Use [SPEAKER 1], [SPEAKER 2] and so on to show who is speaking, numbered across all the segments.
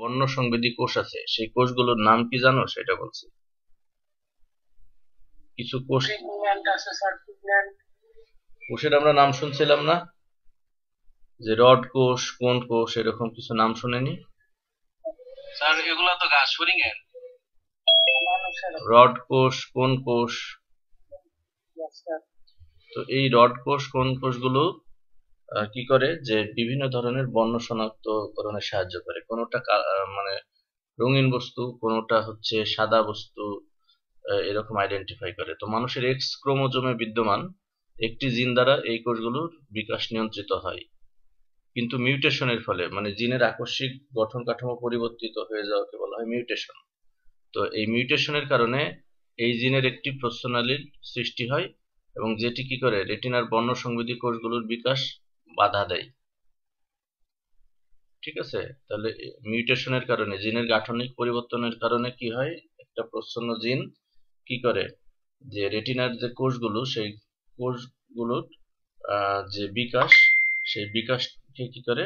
[SPEAKER 1] বর্ণ সংবেদী কোষ আছে, সেই কোষগুলোর নাম কি জানো? সেটা বলছি। কিছু কোষ, কোষের আমরা নাম শুনছিলাম না, যে রড কোষ, কোন কোষ, এরকম কিছু নাম শুনেনি?
[SPEAKER 2] স্যার এগুলা তো ঘাস ফড়িং এর।
[SPEAKER 1] রড কোষ, কোন কোষ। তো এই রড কোষ, কোন কোষগুলো কি করে, যে বিভিন্ন ধরনের বর্ণ শনাক্তকরণে সাহায্য করে। কোনোটা মানে রঙিন বস্তু, কোনোটা হচ্ছে সাদা বস্তু, এরকম আইডেন্টিফাই করে। তো মানুষের এক্স ক্রোমোজোমে বিদ্যমান একটি জিন দ্বারা এই কোষগুলোর বিকাশ নিয়ন্ত্রিত হয়, কিন্তু মিউটেশনের ফলে, মানে জিনের আকস্মিক গঠন কাঠামো পরিবর্তিত হয়ে যাওয়াকে বলা হয় মিউটেশন। তো এই মিউটেশনের কারণে এই জিনের একটি প্রস্থনালীর সৃষ্টি হয়, এবং যেটি কি করে রেটিনার বর্ণ সংবেদী কোষগুলোর বিকাশ বাধা দেয়। ঠিক আছে, তাহলে মিউটেশনের কারণে, জিনের গাঠনিক পরিবর্তনের কারণে কি হয়, একটা প্রচ্ছন্ন জিন কি করে, যে রেটিনার যে কোষগুলো, সেই কোষগুলোর যে বিকাশ, সেই বিকাশকে কি করে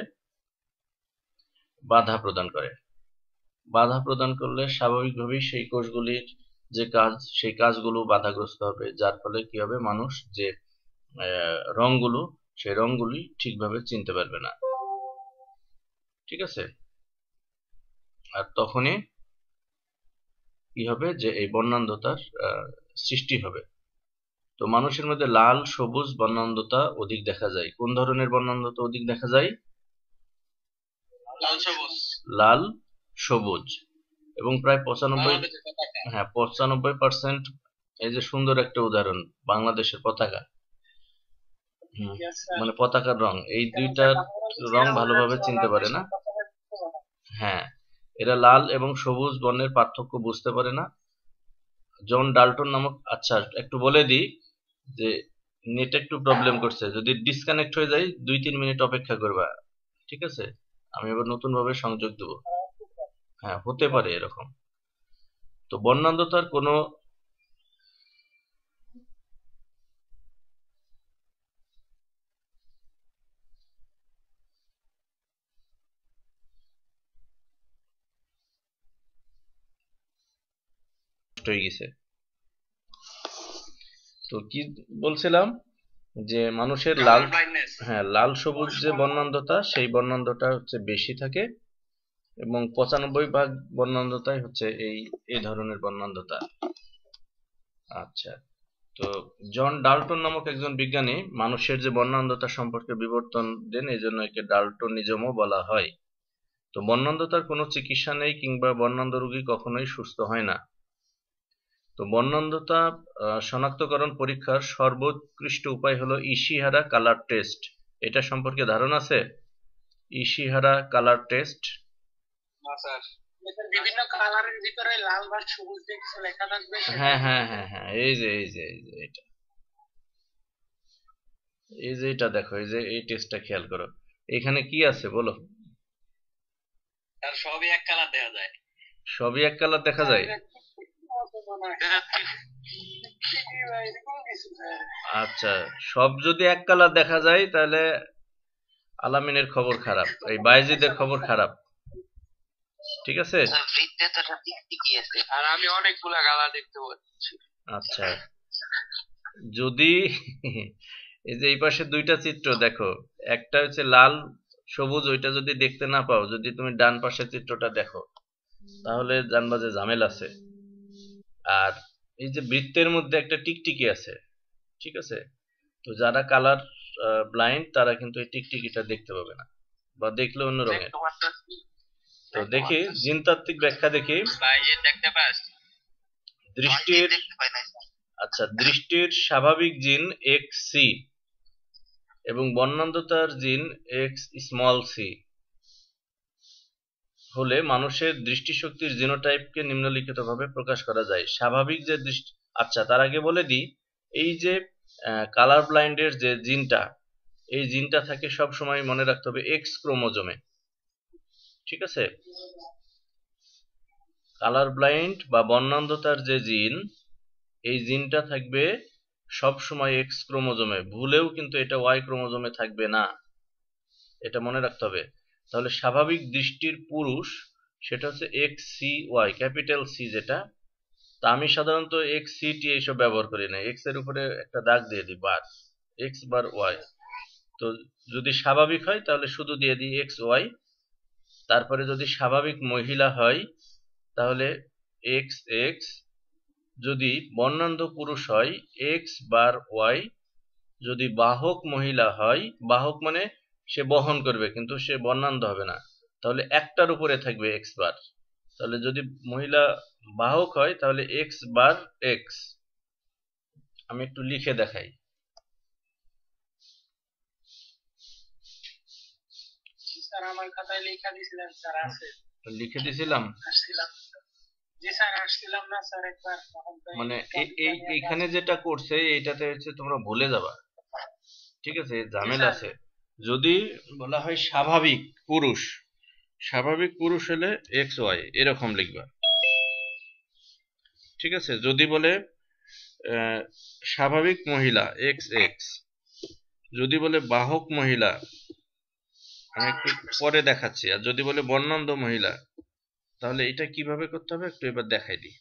[SPEAKER 1] বাধা প্রদান করে। বাধা প্রদান করলে স্বাভাবিকভাবেই সেই কোষগুলির যে কাজ, সেই কাজগুলো বাধাগ্রস্ত হবে, যার ফলে কি হবে, মানুষ যে রঙগুলো, সেই রঙগুলি ঠিকভাবে চিনতে পারবে না। ঠিক আছে, আর তখনই কি হবে, যে এই বর্ণান্ধতার সৃষ্টি হবে। তো মানুষের মধ্যে লাল সবুজ বর্ণান্ধতা অধিক দেখা যায়। কোন ধরনের বর্ণান্ধতা অধিক দেখা যায়? লাল সবুজ। এবং প্রায় 95%, এই যে সুন্দর একটা উদাহরণ, বাংলাদেশের পতাকা, মানে পতাকার রং, এই দুইটার রং ভালোভাবে চিনতে পারে না। হ্যাঁ, এরা লাল এবং সবুজ বর্ণের পার্থক্য বুঝতে পারে না। জন ডাল্টন নামক, আচ্ছা একটু বলে দিই যে নেট একটু প্রবলেম করছে, যদি ডিসকানেক্ট হয়ে যায় 2-3 মিনিট অপেক্ষা করবা। ঠিক আছে, আমি আবার নতুন ভাবে সংযোগ দেব। হ্যাঁ, হতে পারে এরকম। তো বর্ণান্ধতার কোনো হয়ে গেছে। তো কি বলছিলাম, যে মানুষের লাল, হ্যাঁ লাল সবুজ যে বর্ণান্ধতা, সেই বর্ণান্ধতা হচ্ছে বেশি থাকে, এবং 95% বর্ণান্ধতাই হচ্ছে এই ধরনের বর্ণান্ধতা। আচ্ছা, তো জন ডাল্টন নামক একজন বিজ্ঞানী মানুষের যে বর্ণান্ধতা সম্পর্কে বিবর্তন দেন, এই জন্য একে ডাল্টনিজমও বলা হয়। তো বর্ণান্ধতার কোনো চিকিৎসা নেই, কিংবা বর্ণান্ধ রোগী কখনোই সুস্থ হয় না। তো বর্ণান্ধতা শনাক্তকরণ পরীক্ষার সর্বোৎকৃষ্ট উপায় হলো ইশিহারা কালার টেস্ট। এটা সম্পর্কে ধারণা আছে? ইশিহারা কালার টেস্ট,
[SPEAKER 2] বিভিন্ন কালারের ভিতরে লাল বা সবুজ কিছু লেখা থাকবে।
[SPEAKER 1] হ্যাঁ হ্যাঁ হ্যাঁ হ্যাঁ, এই যে এটা, এই যে এটা দেখো, এই যে এই টেস্টটা খেয়াল করো, এখানে কি আছে বলো?
[SPEAKER 2] তার সবই এক কালার দেখা যায়।
[SPEAKER 1] সবই এক কালার দেখা যায়? আচ্ছা, সব যদি এক কালার দেখা যায়, তাহলে আলামিনের খবর খারাপ, এই বাইজিদের খবর খারাপ। ঠিক আছে,
[SPEAKER 2] আর আমি অনেকগুলা কালার দেখতে পাচ্ছি।
[SPEAKER 1] আচ্ছা, যদি এই যে এই পাশে দুইটা চিত্র দেখো, একটা হচ্ছে লাল সবুজ, ওইটা যদি দেখতে না পাও, যদি তুমি ডান পাশের চিত্রটা দেখো, তাহলে জানবা যে ঝামেলা আছে। আর এই যে বৃত্তের মধ্যে একটা টিকটিকি আছে, ঠিক আছে, তো যারা কালার ব্লাইন্ড, তারা কিন্তু এই টিকটিকিটা দেখতে পাবে না, বা দেখলে অন্য রঙের। তো দেখি জিনতাত্ত্বিক ব্যাখ্যা দেখি। দৃষ্টির, আচ্ছা, দৃষ্টির স্বাভাবিক জিন এক্স সি এবং বর্ণান্ধতার জিন এক্স স্মল সি হলে মানুষের দৃষ্টিশক্তির জিনোটাইপকে নিম্নলিখিতভাবে প্রকাশ করা যায়। স্বাভাবিক যে দৃষ্টি, আচ্ছা তার আগে বলে দিই, এই যে কালার ব্লাইন্ডের যে জিনটা, এই জিনটা থাকে সব সময়, মনে রাখতে হবে, এক্স ক্রোমোজোমে। ঠিক আছে, কালার ব্লাইন্ড বা বর্ণান্ধতার যে জিন, এই জিনটা থাকবে সব সময় এক্স ক্রোমোজোমে, ভুলেও কিন্তু এটা ওয়াই ক্রোমোজোমে থাকবে না, এটা মনে রাখতে হবে। তাহলে স্বাভাবিক দৃষ্টির পুরুষ সেটা হচ্ছে X C Y, capital C যেটা। তা আমি সাধারণত এক্স সি টি এইসব ব্যবহার করি না, এক্স এর উপরে একটা দাগ দিয়ে দিই বার, এক্স বার ওয়াই। তো যদি স্বাভাবিক হয় তাহলে শুধু দিয়ে দিই এক্স ওয়াই। তারপরে যদি স্বাভাবিক মহিলা হয় তাহলে এক্স এক্স, যদি বর্ণান্ধ পুরুষ হয় এক্স বার ওয়াই, যদি বাহক মহিলা হয়, বাহক মানে সে বহন করবে কিন্তু সে বর্ণান্ধ হবে না, তাহলে একটার উপরে থাকবে এক্স বার। তাহলে যদি মহিলা বাহক হয় তাহলে এক্স বার এক্স। আমি একটু লিখে দেখাই।
[SPEAKER 2] স্যার আমার খাতায় লেখা দিছিলেন স্যার, আছে
[SPEAKER 1] লিখে দিছিলাম।
[SPEAKER 2] আসছিলাম। জি স্যার আসছিলাম না স্যার একবার, তখন তো
[SPEAKER 1] মানে এইখানে যেটা করছে এইটাতে হচ্ছে তোমরা ভুলে যাবা, ঠিক আছে, ঝামেলা আছে। যদি বলা হয় স্বাভাবিক পুরুষ, স্বাভাবিক পুরুষ হলে এক্স ওয়াই এরকম লিখবা, ঠিক আছে। যদি বলে স্বাভাবিক মহিলা এক্স এক্স, যদি বলে বাহক মহিলা, আমি একটু পরে দেখাচ্ছি, আর যদি বলে বর্ণান্ধ মহিলা তাহলে এটা কিভাবে করতে হবে একটু এবার দেখাই দিই।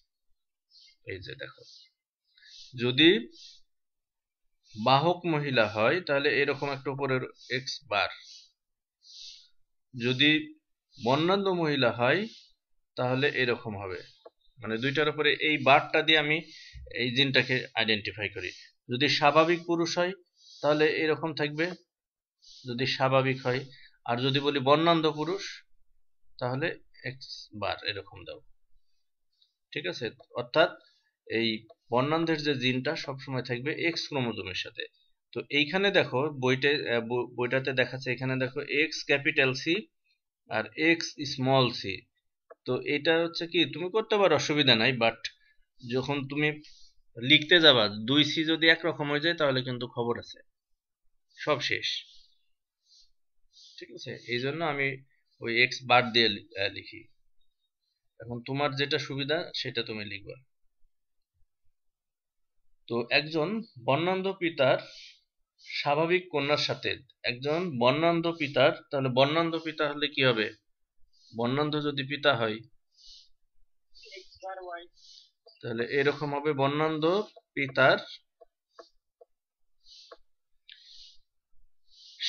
[SPEAKER 1] এই যে দেখো, যদি বাহক মহিলা হয় তাহলে এরকম একটা উপরের এক্স বার, যদি বর্ণান্ধ মহিলা হয় তাহলে এরকম হবে, মানে দুইটার উপরে এই বারটা দিয়ে আমি এই জিনটাকে আইডেন্টিফাই করি। যদি স্বাভাবিক পুরুষ হয় তাহলে এরকম থাকবে যদি স্বাভাবিক হয়, আর যদি বলি বর্ণান্ধ পুরুষ তাহলে এক্স বার এরকম দাও, ঠিক আছে। অর্থাৎ এই বর্ণান্ধের যে জিনটা সবসময় থাকবে এক্স ক্রোমোজোমের সাথে। তো এইখানে দেখো বইটাতে দেখাচ্ছে, এখানে দেখো এক্স ক্যাপিটাল সি আর এক্স স্মল সি। তো এটা হচ্ছে কি তুমি করতে পারো, অসুবিধা নাই, বাট যখন তুমি লিখতে যাবা দুই সি যদি একরকম হয়ে যায় তাহলে কিন্তু খবর আছে, সব শেষ, ঠিক আছে। এই জন্য আমি ওই এক্স বার দিয়ে লিখি। এখন তোমার যেটা সুবিধা সেটা তুমি লিখবা। তো একজন বর্ণান্ধ পিতার স্বাভাবিক কন্যার সাথে, একজন বর্ণান্ধ পিতার, তাহলে বর্ণান্ধ পিতা হলে কি হবে, বর্ণান্ধ যদি পিতা হয় তাহলে এরকম হবে, বর্ণান্ধ পিতার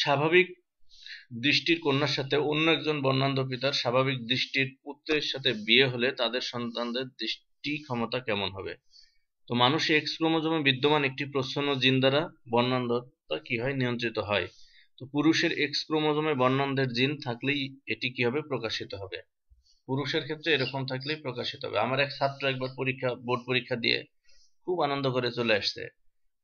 [SPEAKER 1] স্বাভাবিক দৃষ্টির কন্যার সাথে অন্য একজন বর্ণান্ধ পিতার স্বাভাবিক দৃষ্টির পুত্রের সাথে বিয়ে হলে তাদের সন্তানদের দৃষ্টি ক্ষমতা কেমন হবে। তো মানুষের এক্স ক্রোমোজোমে বিদ্যমান একটি প্রচ্ছন্ন জিন দ্বারা বর্ণান্ধতা কি হয়, নিয়ন্ত্রিত হয়। তো পুরুষের এক্স ক্রোমোজোমে বর্ণান্ধের জিন থাকলেই এটি কি হবে, প্রকাশিত হবে। পুরুষের ক্ষেত্রে এরকম থাকলেই প্রকাশিত হবে। আমার এক ছাত্র একবার বোর্ড পরীক্ষা দিয়ে খুব আনন্দ করে চলে আসছে,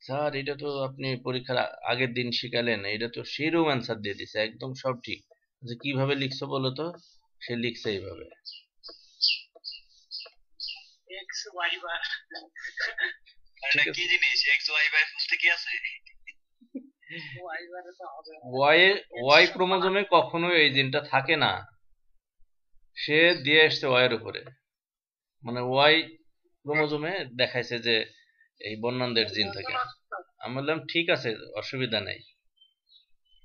[SPEAKER 1] স্যার এটা তো আপনি পরীক্ষার আগের দিন শিখালেন, এটা তো সেরকম অ্যান্সার দিয়ে দিছে, একদম সব ঠিক। যে কিভাবে লিখছো বলো তো, সে লিখছে এইভাবে।
[SPEAKER 2] এক্স ওয়াই বার,
[SPEAKER 1] এটা কি জিনিস এক্স ওয়াই বার বুঝতে কি আছে?
[SPEAKER 2] ওয়াই বারে তো হবে
[SPEAKER 1] ওয়াই ক্রোমোজোমে কখনোই এই জিনটা থাকে না, সে দিয়ে আসছে ওয়াই এর উপরে, মানে ওয়াই ক্রোমোজোমে দেখাইছে যে এই বর্ণান্ধের জিন থাকে। আমি বললাম ঠিক আছে অসুবিধা নাই,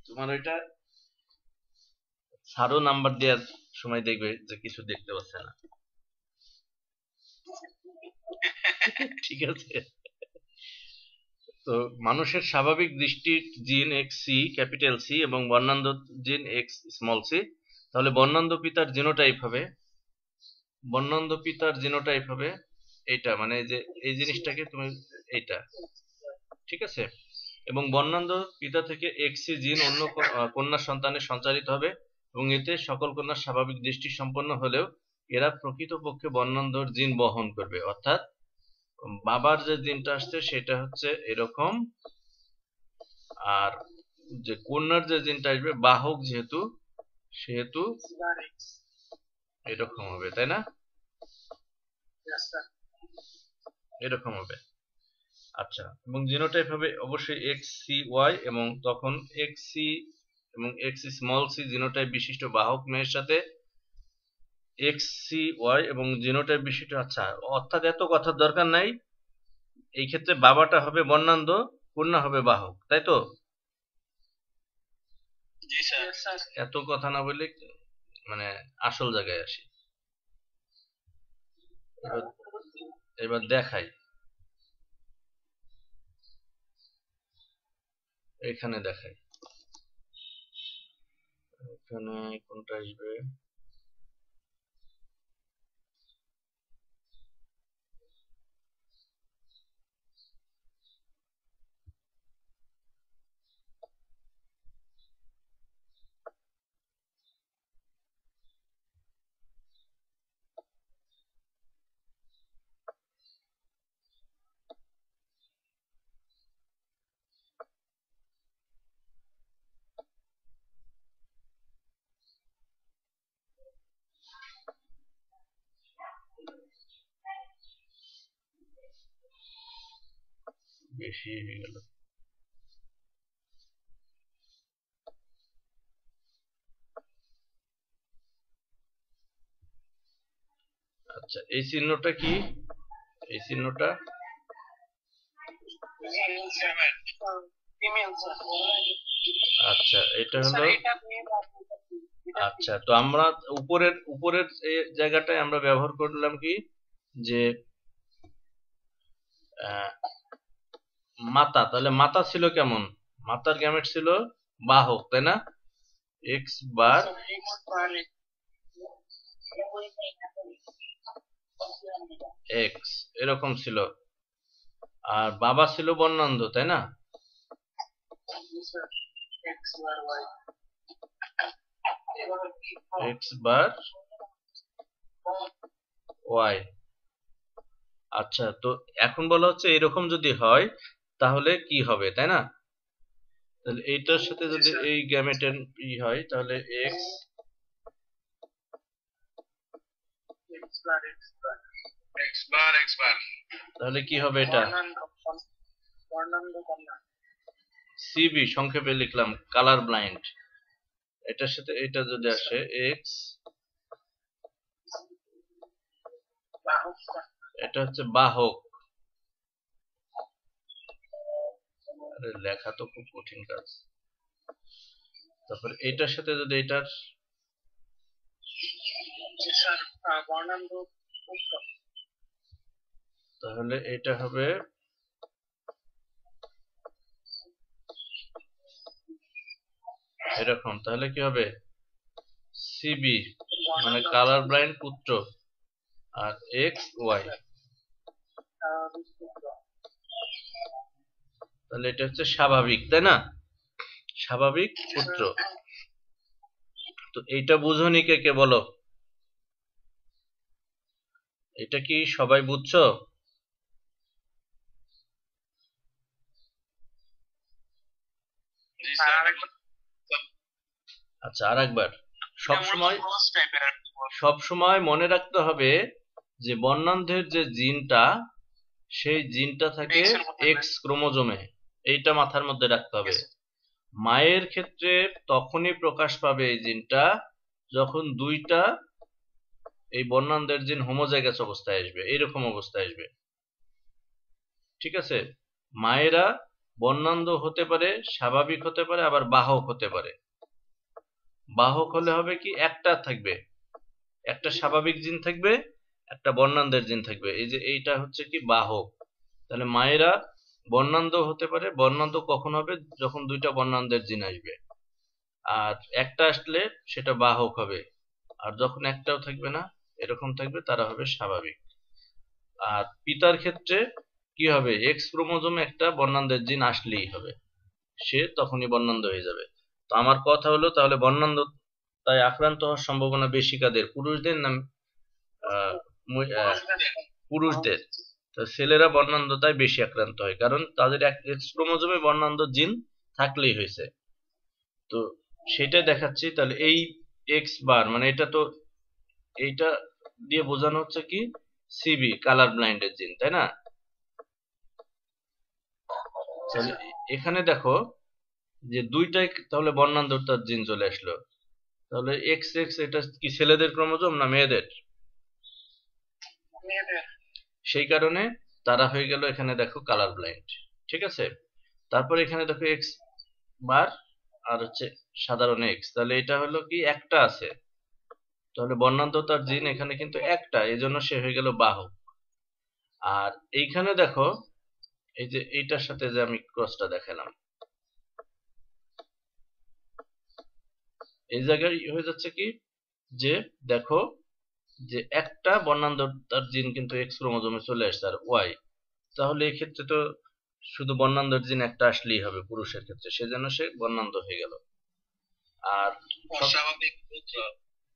[SPEAKER 1] তোমার ওইটা ছাড়ো, নাম্বার দেওয়ার সময় দেখবে যে কিছু দেখতে পাচ্ছে না, ঠিক আছে। তো মানুষের স্বাভাবিক দৃষ্টির জিন এক্স সি ক্যাপিটাল সি এবং বর্ণান্ধ জিন এক্স স্মল সি, তাহলে বর্ণান্ধ পিতার জিনোটাইপ হবে, বর্ণান্ধ পিতার জিনোটাইপ হবে এইটা, মানে যে এই জিনিসটাকে তুমি এইটা, ঠিক আছে। এবং বর্ণান্ধ পিতা থেকে এক্সি জিন অন্য কন্যা সন্তানে সঞ্চারিত হবে এবং এতে সকল কন্যা স্বাভাবিক দৃষ্টি সম্পন্ন হলেও এরা প্রকৃতপক্ষে বর্ণান্ধর জিন বহন করবে। অর্থাৎ বাবার যে জিনটা আসছে সেটা হচ্ছে এরকম, আর যে কন্যার যে জিনটা আসবে বাহক যেহেতু সেহেতু এরকম হবে, তাই না, এরকম হবে। আচ্ছা, এবং জিনোটাইপ হবে অবশ্যই এক্স সি ওয়াই, এবং তখন এক্স সি এবং এক্স স্মল সি জিনোটাইপ বিশিষ্ট বাহক মেয়ের সাথে এক্স সি ওয়াই এবং জিনোটাইপ বিশিষ্ট, আচ্ছা অর্থাৎ এত কথার দরকার নাই, এই ক্ষেত্রে বাবাটা হবে বর্ণান্ধ, কন্যা হবে বাহক, তাই তো। এত কথা না বললে মানে আসল জায়গায় আসি। এবার এবার দেখাই, এখানে দেখাই, এখানে কোনটা আসবে? বেশি হয়ে গেল। আচ্ছা, এই চিহ্নটা কি? এই চিহ্নটা আচ্ছা, এটা হলো। আচ্ছা, তো আমরা উপরের এই জায়গাটায় আমরা ব্যবহার করলাম কি, যে মাতা। তাহলে মাতা ছিল কেমন? মাতার গ্যামেট ছিল বাহক, তাই না? এক্স বার এক্স এরকম ছিল। আর বাবা ছিল বর্ণান্ধ, তাই না? X bar Y. আচ্ছা, তো এখন বলা হচ্ছে এরকম যদি হয় তাহলে কি হবে, তাই না? তাহলে এইটার সাথে যদি এই গ্যামেটের হয় তাহলে এক্স তাহলে কি হবে এটা? সিবি সংক্ষেপে লিখলাম, কালার ব্লাইন্ড। এটার সাথে এটা যদি আসে এক্স, এটা হচ্ছে বাহক। আরে লেখা তো খুব কঠিন কাজ। তারপর এটার সাথে যদি এটার তাহলে এটা হবে এরকম। তাহলে কি হবে? সিবি মানে কালার ব্লাইন্ড পুত্র, আর এক্স ওয়াই। তাহলে এটা হচ্ছে স্বাভাবিক, তাই না? স্বাভাবিক পুত্র। তো এইটা বুঝোনি কে কে বলো? এটা কি সবাই বুঝছো? আচ্ছা, আর একবার। সবসময় মনে রাখতে হবে যে বর্ণান্ধের যে জিনটা, সেই জিনটা থাকে এক্স ক্রোমোজোমে। এইটা মাথার মধ্যে রাখতে হবে। মায়ের ক্ষেত্রে তখনই প্রকাশ পাবে এই জিনটা যখন দুইটা এই বর্ণান্ধের জিন হোমোজাইগাস অবস্থায় আসবে, এইরকম অবস্থায় আসবে। ঠিক আছে? মায়েরা বর্ণান্ধ হতে পারে, স্বাভাবিক হতে পারে, আবার বাহক হতে পারে। বাহক হলে হবে কি, একটা থাকবে, একটা স্বাভাবিক জিন থাকবে, একটা বর্ণান্ধের জিন থাকবে। এই যে এইটা হচ্ছে কি বাহক। তাহলে মায়েরা বর্ণান্ধ হতে পারে। বর্ণান্ধ কখন হবে? যখন দুইটা বর্ণান্ধের জিন আসবে। আর একটা আসলে সেটা বাহক হবে। আর যখন একটাও থাকবে না, এরকম থাকবে, তারা হবে স্বাভাবিক। আর পিতার ক্ষেত্রে কি হবে? এক্স ক্রোমোজোমে একটা বর্ণান্ধের জিন আসলেই হবে, সে তখনই বর্ণান্ধ হয়ে যাবে। তো আমার কথা হলো, তাহলে বর্ণান্ধ তাই আক্রান্ত হওয়ার সম্ভাবনা বেশি কাদের? পুরুষদের না পুরুষদের? তো ছেলেরা বর্ণান্ধতায় বেশি আক্রান্ত হয়, কারণ তাদের এক্স ক্রোমোজোমে বর্ণান্ধ জিন থাকলেই হয়েছে। তো সেটা দেখাচ্ছি। তাহলে এই এক্স বার মানে এটা তো, এইটা দিয়ে বোঝানো হচ্ছে কি সিবি, কালার ব্লাইন্ডের জিন, তাই না? তাহলে এখানে দেখো যে দুইটাই তাহলে বর্ণান্ধতার জিন চলে আসলো। তাহলে এক্স এক্স এটা কি ছেলেদের ক্রোমোজোম না মেয়েদের? সেই কারণে তারা হয়ে গেল এখানে দেখো কালার ব্লাইন্ড। ঠিক আছে? তারপর এখানে দেখো এক্স বার আর হচ্ছে সাধারণ এক্স। তাহলে এটা হলো কি একটা আছে, তাহলে বর্ণান্ধতার জিন এখানে কিন্তু একটা, এজন্য সে হয়ে গেল বাহক। আর এইখানে দেখো, এই যে এইটার সাথে যে আমি ক্রসটা দেখালাম, এই জায়গায় হয়ে যাচ্ছে কি, যে দেখো যে একটা বর্ণান্ধতার জিন কিন্তু এক্স ক্রোমোজোমে চলে আসছে আর ওয়াই, তাহলে এই ক্ষেত্রে তো শুধু বর্ণান্ধর জিন একটা আসলেই হবে পুরুষের ক্ষেত্রে, সেজন্য সে বর্ণান্ধ হয়ে গেল। আর
[SPEAKER 2] অস্বাভাবিক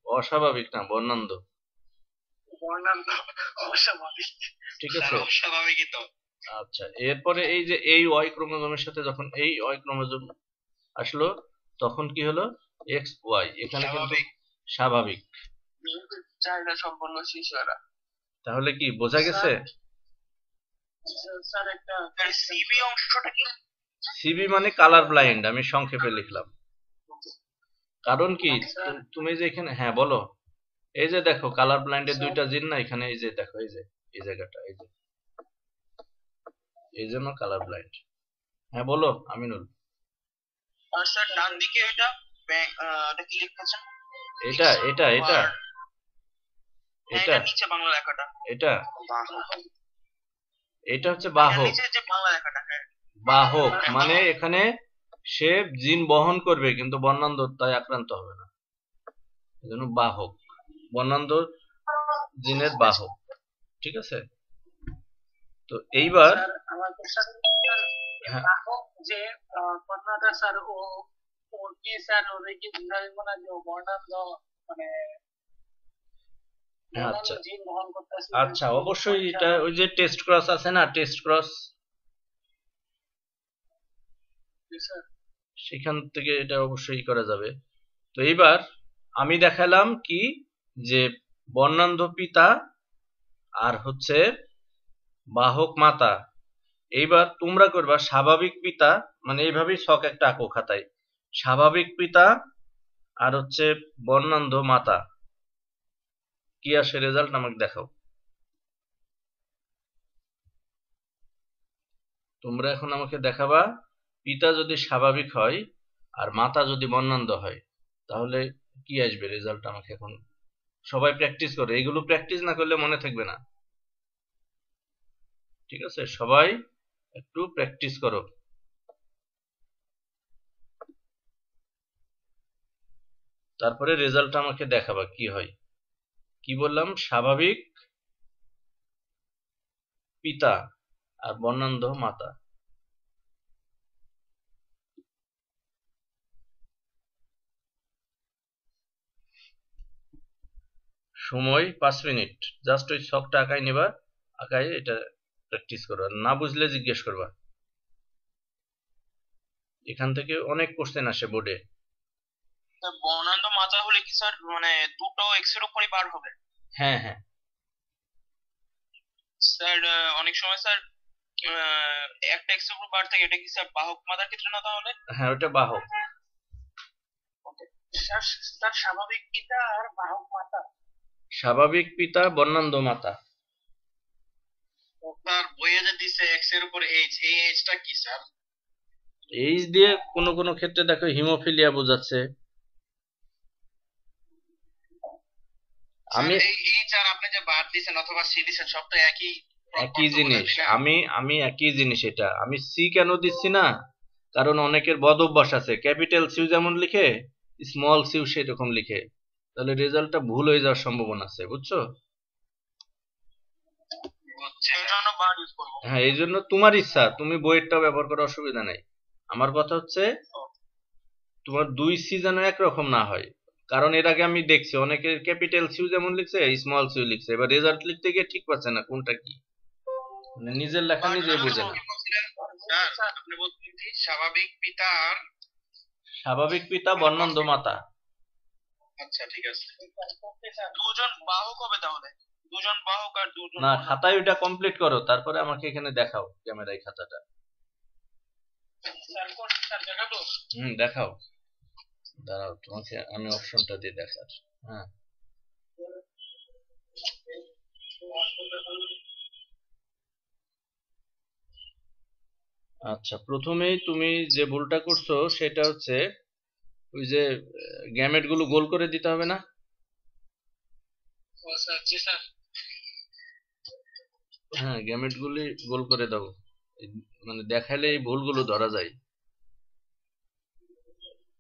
[SPEAKER 1] অস্বাভাবিক না, বর্ণান্ধ।
[SPEAKER 2] অস্বাভাবিক,
[SPEAKER 1] ঠিক আছে,
[SPEAKER 2] অস্বাভাবিকই তো।
[SPEAKER 1] আচ্ছা, এরপরে এই যে এই ওয়াই ক্রোমোজোমের সাথে যখন এই ওয়াই ক্রোমোজোম আসলো, তখন কি হলো, এক্স ওয়াই, এখানে কিন্তু স্বাভাবিক।
[SPEAKER 2] চাহিদা সম্পন্ন শিশুরা।
[SPEAKER 1] তাহলে কি বোঝা গেছে?
[SPEAKER 2] স্যার একটা সিবি অংশটা কি?
[SPEAKER 1] সিবি মানে কালার ব্লাইন্ড, আমি সংক্ষেপে লিখলাম। কারণ কি, তুমি যে এখানে, হ্যাঁ বলো, এই যে দেখো কালার ব্লাইন্ডের দুইটা জিন না এখানে, এই যে দেখো, এই যে এই জায়গাটা, এই যে এই জন্য কালার ব্লাইন্ড। হ্যাঁ বলো আমিনুল।
[SPEAKER 2] স্যার ডান দিকে এটা এটা কি লিখেছেন?
[SPEAKER 1] এটা এটা এটা
[SPEAKER 2] এটা নিচে বাংলা লেখাটা,
[SPEAKER 1] এটা এটা হচ্ছে বাহক।
[SPEAKER 2] নিচে যে বাংলা লেখাটা, হ্যাঁ
[SPEAKER 1] বাহক মানে এখানে সে জিন বহন করবে কিন্তু বর্ণান্ধতায় আক্রান্ত হবে না, এজন্য বাহক, বর্ণান্ধ জিনের বাহক। ঠিক আছে, তো এইবার
[SPEAKER 2] আমার কোশ্চেন বাহক যে কন্যাটা স্যার ও কি স্যার ওরে কি বুঝাইব না যে বর্ণান্ধ মানে
[SPEAKER 1] আচ্ছা
[SPEAKER 2] জিন বহন করতেছে?
[SPEAKER 1] আচ্ছা, অবশ্যই এটা ওই যে টেস্ট ক্রস আছে না, টেস্ট ক্রস, সেখান থেকে এটা অবশ্যই করা যাবে। তো এইবার আমি দেখালাম কি, যে বর্ণান্ধ পিতা আর হচ্ছে বাহক মাতা। এইবার তোমরা করবা স্বাভাবিক পিতা, মানে এইভাবেই ছক একটা আঁকো খাতায়, স্বাভাবিক পিতা আর হচ্ছে বর্ণান্ধ মাতা, কি আসে রেজাল্ট আমাকে দেখাও। তোমরা এখন আমাকে দেখাবা, পিতা যদি স্বাভাবিক হয় আর মাতা যদি বর্ণান্ধ হয়, তাহলে কি আসবে রেজাল্ট আমাকে এখন সবাই প্র্যাকটিস করো, এগুলো প্র্যাকটিস না করলে মনে থাকবে না। ঠিক আছে, সবাই একটু প্র্যাকটিস করো। তারপরে রেজাল্ট আমাকে দেখাবা কি হয়। কি বললাম, স্বাভাবিক পিতা আর বর্ণান্ধ মাতা। সময় 5 মিনিট, জাস্ট ওই ছকটা আঁকাই নেবা, আঁকাই এটা প্র্যাকটিস করবা, না বুঝলে জিজ্ঞেস করবা, এখান থেকে অনেক কোশ্চেন আসে বোর্ডে।
[SPEAKER 2] বর্ণান্ধ মাত্রা হলে কি স্যার মানে দুটো এক্স এর উপরই বার হবে?
[SPEAKER 1] হ্যাঁ হ্যাঁ
[SPEAKER 2] স্যার অনেক সময় স্যার একটা এক্স এর উপর বার থাকে, এটা কি স্যার বাহক মাত্রার ক্ষেত্রে না তাহলে?
[SPEAKER 1] হ্যাঁ, ওটা বাহক।
[SPEAKER 2] স্যার স্বাভাবিক পিতা আর বাহক মাতা।
[SPEAKER 1] স্বাভাবিক পিতা বর্ণান্ধ মাতা।
[SPEAKER 2] স্যার বইয়ে যে দিছে এক্স এর উপর এইচ, এই এইচটা কি স্যার?
[SPEAKER 1] এইচ দিয়ে কোনো কোনো ক্ষেত্রে দেখো হিমোফিলিয়া বোঝাচ্ছে।
[SPEAKER 2] আমি এইচ আর আপনি যে বার দিছেন অথবা সি দিছেন সব তো একই
[SPEAKER 1] একই জিনিস। আমি একই জিনিস, এটা আমি সি কেন দিচ্ছি না, কারণ অনেকের বদ অভ্যাস আছে, ক্যাপিটাল সিউ যেমন লিখে স্মল সিউ সেরকম লিখে, তাহলে রেজাল্টটা ভুল হয়ে যাওয়ার সম্ভাবনা আছে, বুঝছো? হ্যাঁ, এই জন্য তোমার ইচ্ছা, তুমি বইয়েরটাও ব্যবহার করার অসুবিধা নাই। আমার কথা হচ্ছে তোমার দুই সি যেন একরকম না হয়, কারণ এর আগে আমি দেখছি অনেকে ক্যাপিটাল সিউ যেমন লিখছে স্মল সিউ লিখছে, এবার রেজাল্ট লিখতে গিয়ে ঠিক পাচ্ছে না কোনটা কি, মানে নিজের লেখা নিজে বোঝে না।
[SPEAKER 2] আপনি বলছেন কি স্বাভাবিক পিতা আর
[SPEAKER 1] স্বাভাবিক পিতা বর্ণান্ধ মাতা।
[SPEAKER 2] আচ্ছা ঠিক আছে, দুজন বাহক হবে তাহলে, দুজন বাহক আর দুজন
[SPEAKER 1] না, খাতায় ওটা কমপ্লিট করো, তারপরে আমাকে এখানে দেখাও ক্যামেরায় খাতাটা। দেখাও, দাঁড়াও তোমাকে আমি অপশনটা দিয়ে দেখার। হ্যাঁ, আচ্ছা, প্রথমেই তুমি যে ভুলটা করছো সেটা হচ্ছে ওই যে গ্যামেট গুলো গোল করে দিতে হবে না,
[SPEAKER 2] ও স্যার, জি স্যার।
[SPEAKER 1] হ্যাঁ, গ্যামেট গুলি গোল করে দাও, মানে দেখাইলে এই ভুলগুলো ধরা যায়।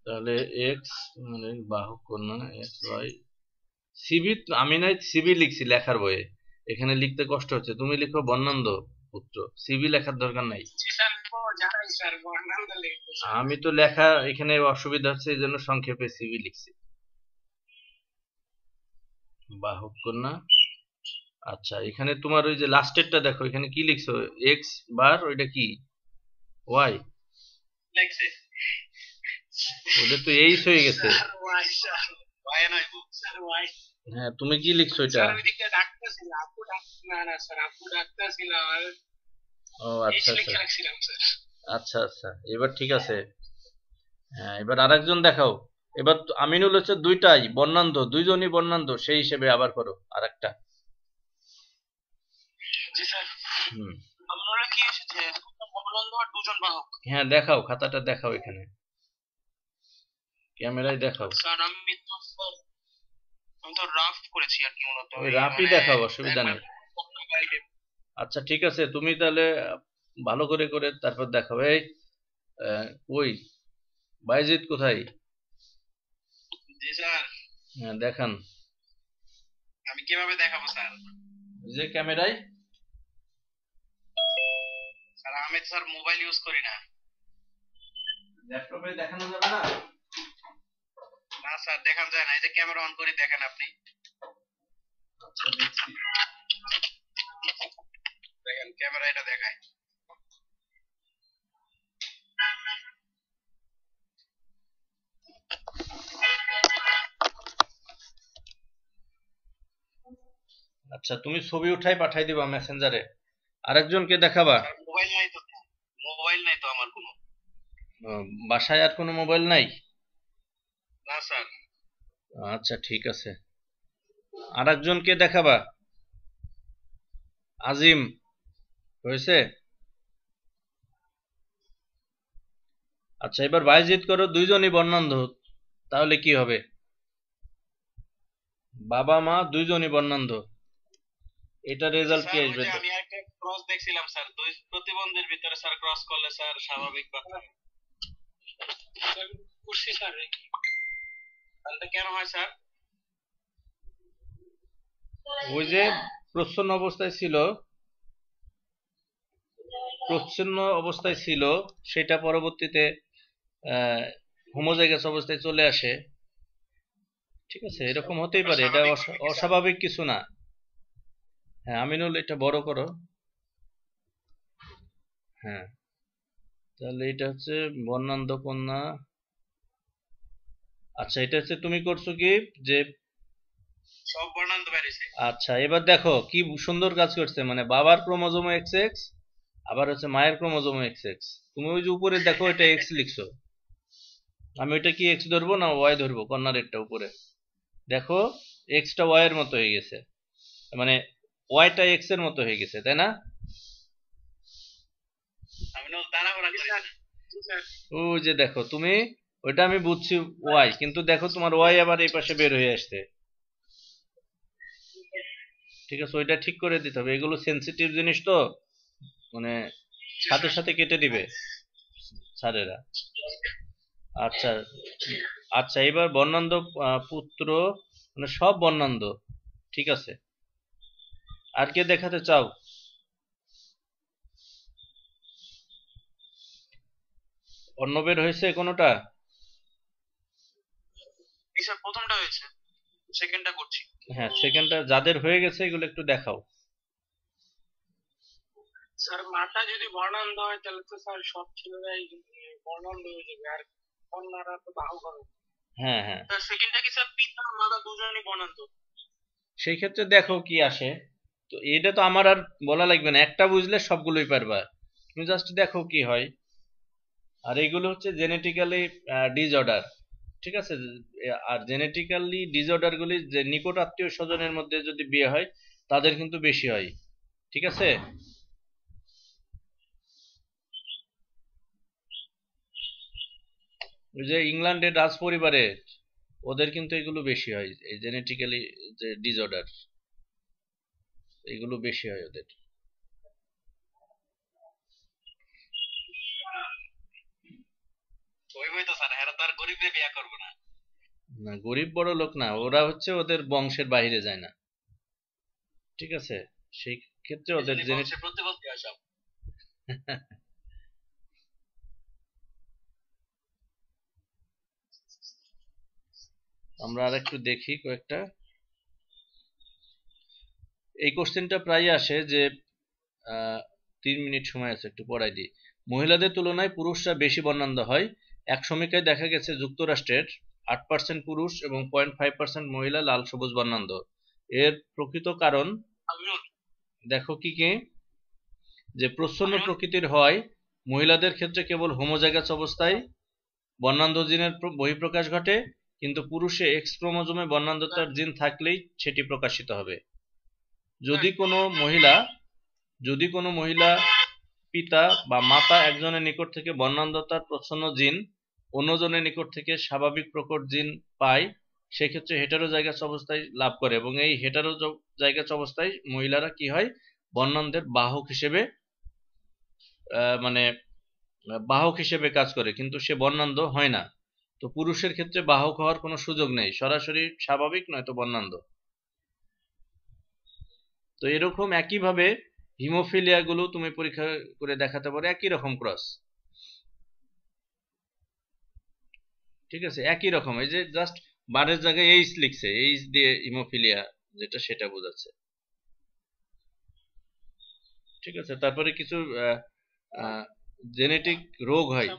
[SPEAKER 1] তাহলে এক্স মানে বাহক কন্যা, এক্স ওয়াই। সিবি আমি নাই সিবি লিখছি লেখার বইয়ে, এখানে লিখতে কষ্ট হচ্ছে, তুমি লিখো বর্ণান্ধ পুত্র, সিবি লেখার দরকার নাই।
[SPEAKER 2] জি স্যার, জানাই স্যার, বর্ণান্ধ লিখবো স্যার।
[SPEAKER 1] আমি তো লেখা এখানে অসুবিধা হচ্ছে, এই জন্য সংক্ষেপে সিবি লিখছি, বাহক কন্যা। আচ্ছা, এখানে তোমার ওই যে লাস্টেরটা দেখো, এখানে কি লিখছো, এক্স বার, ওইটা কি ওয়াই?
[SPEAKER 2] লেখছে
[SPEAKER 1] ওটা তো এইচ হয়ে গেছে।
[SPEAKER 2] স্যার, ওয়াই স্যার, ওয়াই নাই গো স্যার, ওয়াই।
[SPEAKER 1] হ্যাঁ, তুমি কি লিখছো এটা?
[SPEAKER 2] স্যার ওইদিকে ডাকতেছিল, আপু না না স্যার, আপু ডাকতেছিল আর
[SPEAKER 1] ও
[SPEAKER 2] এইচ
[SPEAKER 1] আচ্ছা আচ্ছা
[SPEAKER 2] লিখে রাখছিলাম স্যার।
[SPEAKER 1] আচ্ছা আচ্ছা, এবার ঠিক আছে। হ্যাঁ, এবার আরেকজন দেখাও। এবার আমিনুল হচ্ছে দুইটাই বর্ণান্ধ, দুইজনই বর্ণান্ধ, সেই হিসেবে আবার করো আরেকটা।
[SPEAKER 2] জি স্যার।
[SPEAKER 1] হুম,
[SPEAKER 2] আপনারা কি এসেছে বর্ণান্ধ আর দুজন বাহক?
[SPEAKER 1] হ্যাঁ দেখাও, খাতাটা দেখাও, এখানে ক্যামেরায় দেখাও।
[SPEAKER 2] স্যার আমি তো রাফ করেছি আর কি, মূলত
[SPEAKER 1] ওই রাপই দেখাও, অসুবিধা নেই। আচ্ছা ঠিক আছে, তুমি তাহলে ভালো করে করে তারপর দেখাও। এই ওই বাইজিৎ কোথায়?
[SPEAKER 2] জি স্যার।
[SPEAKER 1] হ্যাঁ দেখান।
[SPEAKER 2] আমি কিভাবে দেখাবো স্যার?
[SPEAKER 1] যে ক্যামেরায়।
[SPEAKER 2] স্যার আমি তো স্যার মোবাইল ইউজ করি না।
[SPEAKER 1] ল্যাপটপে দেখানো যাবে না?
[SPEAKER 2] না স্যার, দেখানো যায় না, এই যে ক্যামেরা অন করে দেখেন আপনি।
[SPEAKER 1] আচ্ছা দেখছি।
[SPEAKER 2] দেখেন ক্যামেরা এটা দেখায়।
[SPEAKER 1] আচ্ছা, তুমি ছবি উঠাই পাঠাই দিবা মেসেঞ্জারে, আরেকজনকে দেখাবা।
[SPEAKER 2] মোবাইল নাই তো, মোবাইল নাই তো আমার কোনো।
[SPEAKER 1] বাসায় আর কোনো মোবাইল নাই?
[SPEAKER 2] না স্যার।
[SPEAKER 1] আচ্ছা ঠিক আছে, আরেকজনকে দেখাবা। আজিম, হয়েছে? আচ্ছা, এবার বাইজিৎ করো, দুইজনই বর্ণান্ধ, তাহলে কি হবে? বাবা মা দুইজনই বর্ণান্ধ, এটা রেজাল্ট কি আসবে?
[SPEAKER 2] আমি একটা ক্রস দেখছিলাম স্যার, দুই প্রতিবন্ধীর ভিতরে স্যার ক্রস করলে স্যার স্বাভাবিক কথা। করছি স্যার, তাহলে কেন হয় স্যার?
[SPEAKER 1] ওই যে প্রচ্ছন্ন অবস্থায় ছিল, প্রচ্ছন্ন অবস্থায় ছিল, সেটা পরবর্তীতে হোমোজাইগাস অবস্থায় চলে আসে। ঠিক আছে, এরকম হতেই পারে, এটা অস্বাভাবিক কিছু না। হ্যাঁ আমিনুল, এটা বড় করো। হ্যাঁ, তাহলে এটা হচ্ছে বর্ণান্ধ কন্যা। আচ্ছা, এটা হচ্ছে তুমি করছো কি যে
[SPEAKER 2] সব বর্ণান্ধ বেরিয়েছে।
[SPEAKER 1] আচ্ছা, এবার দেখো কি সুন্দর কাজ করছে, মানে বাবার ক্রোমোজোম এক্স এক্স, আবার হচ্ছে মায়ের ক্রোমোজোম এক্স এক্স। তুমি ওই যে উপরে দেখো, এটা এক্স লিখছো, আমি ওইটা কি এক্স ধরবো না ওয়াই ধরবো? কর্নার একটা উপরে দেখো, এক্সটা ওয়াই এর মতো হয়ে গেছে, মানে ওয়াইটা এক্স এর মতো হয়ে গেছে, তাই না? ও যে দেখো তুমি, ওইটা আমি বুঝছি ওয়াই, কিন্তু দেখো তোমার ওয়াই আবার এই পাশে বের হয়ে আসছে। ঠিক আছে, ওইটা ঠিক করে দিতে হবে, এগুলো সেনসিটিভ জিনিস তো, মানে সাথে সাথে কেটে দিবে স্যারেরা। আচ্ছা আচ্ছা, এবার বর্ণান্ধ পুত্র, মানে সব বর্ণান্ধ, ঠিক আছে। আর কে দেখাতে চাও? অন্য বের হয়েছে কোনোটা?
[SPEAKER 2] স্যার প্রথমটা হয়েছে, সেকেন্ডটা করছি।
[SPEAKER 1] হ্যাঁ, সেকেন্ডটা যাদের হয়ে গেছে এগুলো একটু দেখাও।
[SPEAKER 2] স্যার মাটা যদি বর্ণান্ধ হয় তাহলে তো স্যার সব ছেলেরাই বর্ণান্ধ হয়ে যাবে, আর কন্যারা তো বাহু হবে।
[SPEAKER 1] হ্যাঁ হ্যাঁ,
[SPEAKER 2] স্যার সেকেন্ডটা কি স্যার পিতা আর মাতা দুজনই বর্ণান্ধ?
[SPEAKER 1] সেই ক্ষেত্রে দেখো কি আসে। তো এটা তো আমার আর বলা লাগবে না, একটা বুঝলে সবগুলোই পারবা, তুমি জাস্ট দেখো কি হয়। আর এগুলো হচ্ছে জেনেটিক্যালি ডিসঅর্ডার, ঠিক আছে। আর জেনেটিক্যালি ডিসঅর্ডার গুলি যে নিকট আত্মীয় স্বজনের মধ্যে যদি বিয়ে হয়, তাদের কিন্তু বেশি হয়, ঠিক আছে। ওই যে ইংল্যান্ডের রাজ পরিবারে, ওদের কিন্তু এগুলো বেশি হয়, এই জেনেটিক্যালি যে ডিসঅর্ডার। এগুলো বেশি হয় ওদের। না, গরিব বড় লোক না, ওরা হচ্ছে ওদের বংশের বাইরে যায় না, ঠিক আছে? সেই ক্ষেত্রে ওদের আমরা আর একটু দেখি কয়েকটা। এই কোশ্চেনটা প্রায় আসে যে 3 মিনিট সময় আছে, একটু পড়াই দিই। মহিলাদের তুলনায় পুরুষরা বেশি বর্ণান্ধ হয়। এক সমীক্ষায় দেখা গেছে যুক্তরাষ্ট্রের 8% পুরুষ এবং 0.5% মহিলা লাল সবুজ বর্ণান্ধ। এর প্রকৃত কারণ দেখো কি কি, যে প্রচ্ছন্ন প্রকৃতির হয় মহিলাদের ক্ষেত্রে কেবল হোমোজাইগাস অবস্থায় বর্ণান্ধ জিনের বহিঃপ্রকাশ ঘটে, কিন্তু পুরুষে এক্স ক্রোমোজোমে বর্ণান্ধতার জিন থাকলেই সেটি প্রকাশিত হবে। যদি কোনো মহিলা পিতা বা মাতা একজনের নিকট থেকে বর্ণান্ধতার প্রচ্ছন্ন জিন অন্যজনের নিকট থেকে স্বাভাবিক প্রকট জিন পায়, সেক্ষেত্রে হেটারোজাইগাস অবস্থায় লাভ করে, এবং এই হেটারোজাইগাস অবস্থায় মহিলারা কি হয়, বর্ণান্ধের বাহক হিসেবে কাজ করে, কিন্তু সে বর্ণান্ধ হয় না। তো পুরুষের ক্ষেত্রে বাহক হওয়ার কোনো সুযোগ নেই, সরাসরি স্বাভাবিক নয়তো বর্ণান্ধ। তো এরকম একইভাবে হিমোফিলিয়া গুলো তুমি পরীক্ষা করে দেখাতে পারো, একই রকম ক্রস, ঠিক আছে? একই রকম, এই যে জাস্ট বারের জায়গায় এইচ লিখছে, এইচ দিয়ে হিমোফিলিয়া যেটা সেটা বোঝাচ্ছে, ঠিক আছে? তারপরে কিছু জেনেটিক রোগ হয়।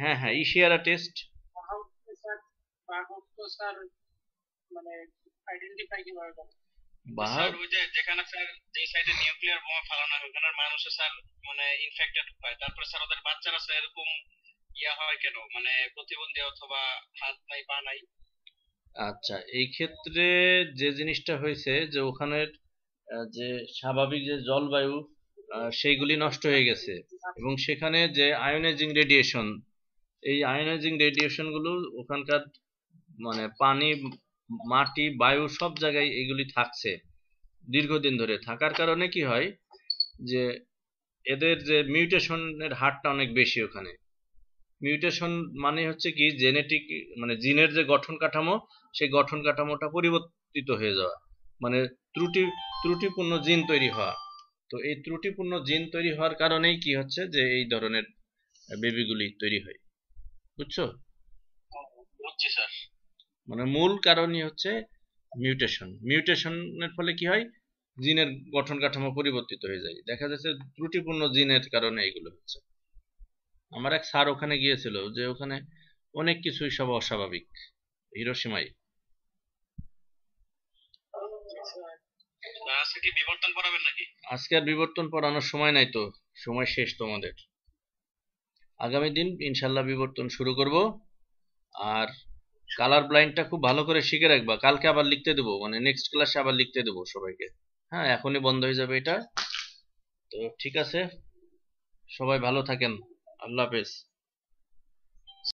[SPEAKER 1] হ্যাঁ হ্যাঁ, ইশিয়ারা টেস্ট।
[SPEAKER 2] যেখানে স্যার যে সাইডে নিউক্লিয়ার বোমা ফালানো হয় ওখানে মানুষের স্যার ইনফেক্টেড হয়, তারপরে স্যার ওদের বাচ্চারা স্যার এরকম হয় কেন, প্রতিবন্ধী অথবা হাত নাই পা নাই?
[SPEAKER 1] আচ্ছা, এই ক্ষেত্রে যে জিনিসটা হয়েছে যে ওখানের যে স্বাভাবিক যে জলবায়ু সেইগুলি নষ্ট হয়ে গেছে, এবং সেখানে যে আয়োনাইজিং রেডিয়েশন, এই আয়োনাইজিং রেডিয়েশন গুলো ওখানকার পানি, মাটি, বায়ু সব জায়গায় এগুলি থাকছে দীর্ঘদিন ধরে, থাকার কারণে কি হয় যে এদের যে মিউটেশনের হারটা অনেক বেশি ওখানে। মিউটেশন মানে হচ্ছে কি, জেনেটিক জিনের যে গঠন কাঠামো, সেই গঠন কাঠামোটা পরিবর্তিত হয়ে যাওয়া, ত্রুটিপূর্ণ জিন তৈরি হওয়া। তো এই ত্রুটিপূর্ণ জিন তৈরি হওয়ার কারণেই কি হচ্ছে যে এই ধরনের বেবিগুলি তৈরি হয়, বুঝছো?
[SPEAKER 2] বুঝছি স্যার।
[SPEAKER 1] মূল কারণই হচ্ছে মিউটেশনের ফলে কি হয়, জিনের গঠন কাঠামো পরিবর্তিত হয়ে যায়, দেখা যাচ্ছে ত্রুটিপূর্ণ জিনের কারণে এগুলো হচ্ছে। আমার এক স্যার ওখানে গিয়েছিল, যে ওখানে অনেক কিছুই সব অস্বাভাবিক হিরোশিমায়। আজকে আর বিবর্তন পড়ানোর সময় নাই, তো সময় শেষ তোমাদের। আগামী দিন ইনশাল্লাহ বিবর্তন শুরু করব। আর কালার ব্লাইন্ডটা খুব ভালো করে শিখে রাখবা, কালকে আবার লিখতে দেবো, নেক্সট ক্লাসে আবার লিখতে দেবো সবাইকে। হ্যাঁ, এখনই বন্ধ হয়ে যাবে এটা। তো ঠিক আছে, সবাই ভালো থাকেন, আল্লাহ হাফেজ।